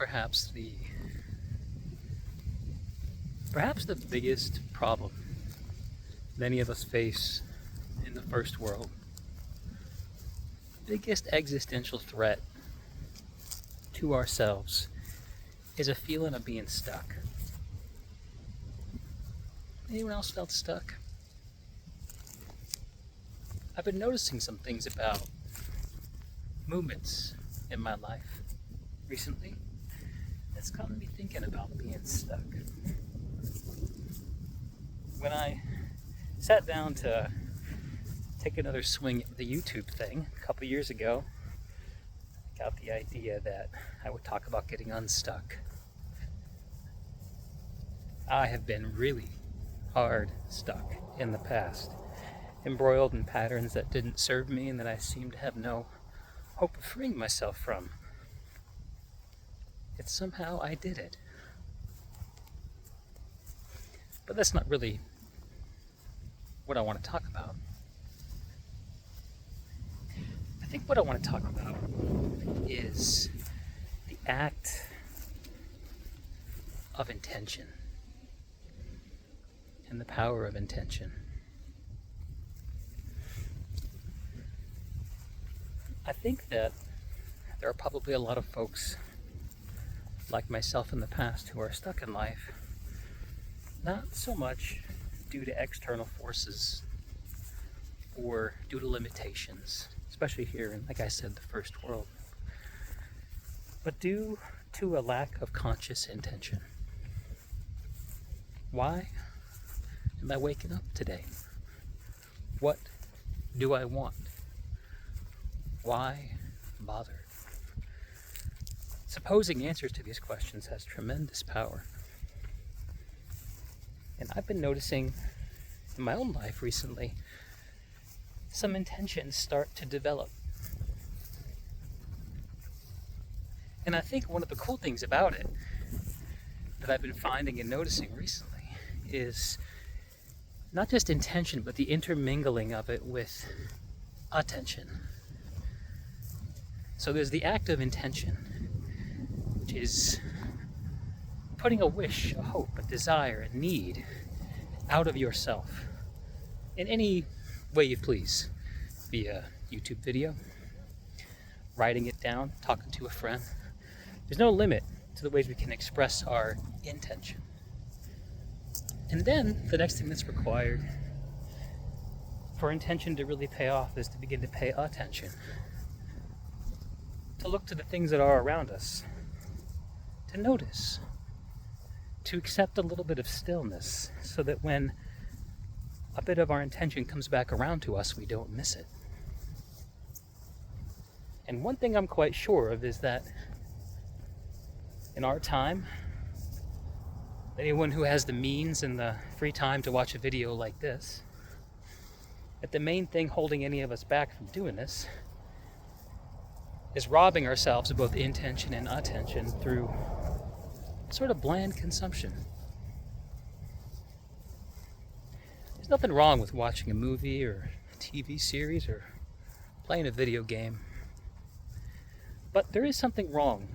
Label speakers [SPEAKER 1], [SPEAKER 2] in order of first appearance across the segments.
[SPEAKER 1] perhaps the biggest problem many of us face in the first world, biggest existential threat to ourselves is a feeling of being stuck. Anyone else felt stuck? I've been noticing some things about movements in my life recently that's gotten me thinking about being stuck. When I sat down to take another swing at the YouTube thing a couple years ago, I got the idea that I would talk about getting unstuck. I have been really hard stuck in the past, embroiled in patterns that didn't serve me and that I seemed to have no hope of freeing myself from. Yet somehow I did it. But that's not really what I want to talk about. I think what I want to talk about is the act of intention and the power of intention. I think that there are probably a lot of folks like myself in the past who are stuck in life, not so much due to external forces or due to limitations, especially here in, like I said, the first world, but due to a lack of conscious intention. Why am I waking up today? What do I want? Why bother? Supposing answers to these questions has tremendous power. And I've been noticing in my own life recently some intentions start to develop. And I think one of the cool things about it that I've been finding and noticing recently is not just intention, but the intermingling of it with attention. So there's the act of intention, which is putting a wish, a hope, a desire, a need out of yourself in any way you please, via YouTube video, writing it down, talking to a friend. There's no limit to the ways we can express our intention. And then the next thing that's required for intention to really pay off is to begin to pay attention, to look to the things that are around us, to notice, to accept a little bit of stillness so that when a bit of our intention comes back around to us, we don't miss it. And one thing I'm quite sure of is that in our time, anyone who has the means and the free time to watch a video like this, that the main thing holding any of us back from doing this is robbing ourselves of both intention and attention through sort of bland consumption. There's nothing wrong with watching a movie or a TV series or playing a video game. But there is something wrong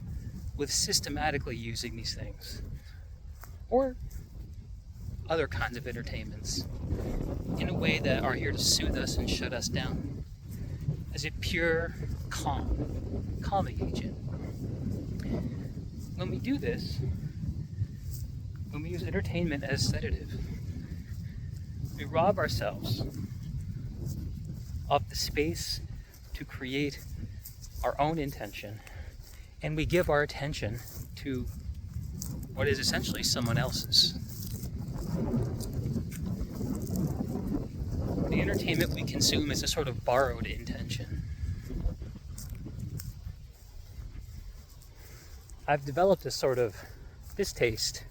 [SPEAKER 1] with systematically using these things, or other kinds of entertainments, in a way that are here to soothe us and shut us down, as a pure calming agent. When we do this, when we use entertainment as sedative, we rob ourselves of the space to create our own intention, and we give our attention to what is essentially someone else's. The entertainment we consume is a sort of borrowed intention. I've developed a sort of distaste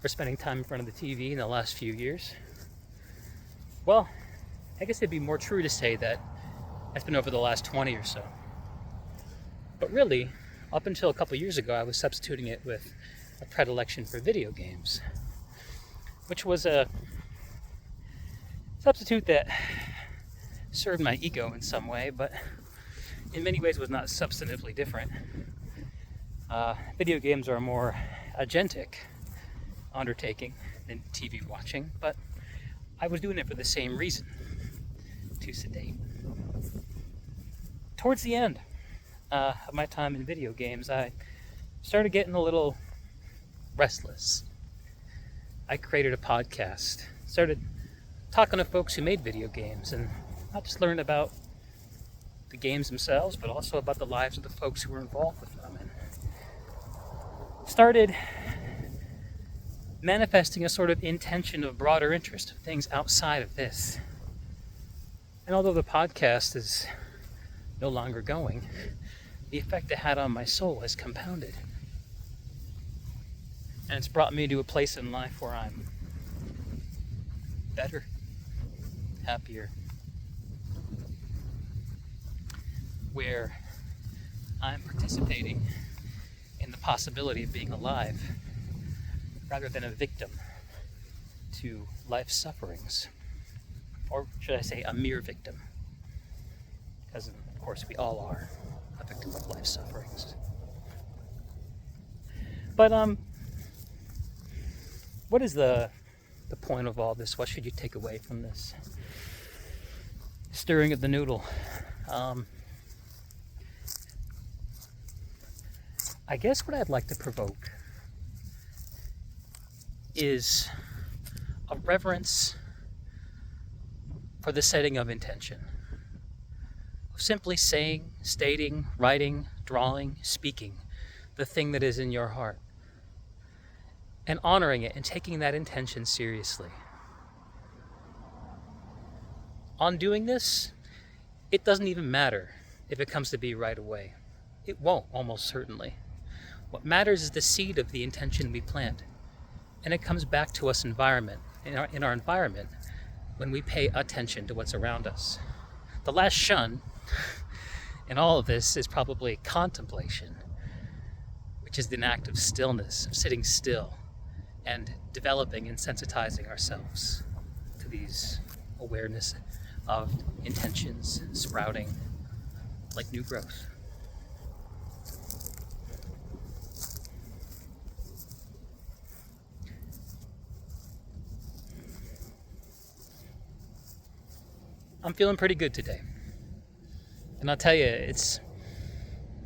[SPEAKER 1] for spending time in front of the TV in the last few years. Well, I guess it'd be more true to say that it's been over the last 20 or so. But really, up until a couple years ago, I was substituting it with a predilection for video games, which was a substitute that served my ego in some way, but in many ways was not substantively different. Video games are a more agentic undertaking than TV watching, but I was doing it for the same reason, to sedate. Towards the end of my time in video games, I started getting a little restless. I created a podcast, started talking to folks who made video games, and not just learned about the games themselves, but also about the lives of the folks who were involved with them, and started manifesting a sort of intention of broader interest of things outside of this. And although the podcast is no longer going, the effect it had on my soul has compounded. And it's brought me to a place in life where I'm better, happier, where I'm participating in the possibility of being alive rather than a victim to life's sufferings. Or should I say, a mere victim? Because, of course, we all are a victim of life's sufferings. But, what is the point of all this? What should you take away from this stirring of the noodle? I guess what I'd like to provoke is a reverence for the setting of intention. Of simply saying, stating, writing, drawing, speaking the thing that is in your heart. And honoring it and taking that intention seriously. On doing this, it doesn't even matter if it comes to be right away. It won't, almost certainly. What matters is the seed of the intention we plant. And it comes back to us in our environment when we pay attention to what's around us. The last shun in all of this is probably contemplation, which is an act of stillness, of sitting still and developing and sensitizing ourselves to these awareness of intentions sprouting like new growth. I'm feeling pretty good today. And I'll tell you, it's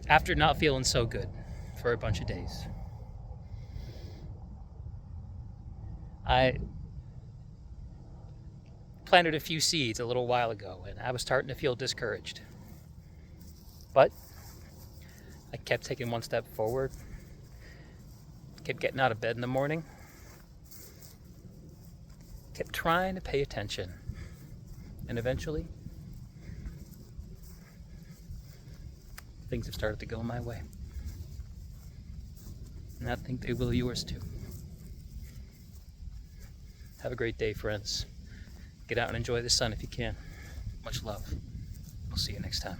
[SPEAKER 1] after not feeling so good for a bunch of days. I planted a few seeds a little while ago, and I was starting to feel discouraged. But I kept taking one step forward, kept getting out of bed in the morning, kept trying to pay attention. And eventually, things have started to go my way. And I think they will yours too. Have a great day, friends. Get out and enjoy the sun if you can. Much love. We'll see you next time.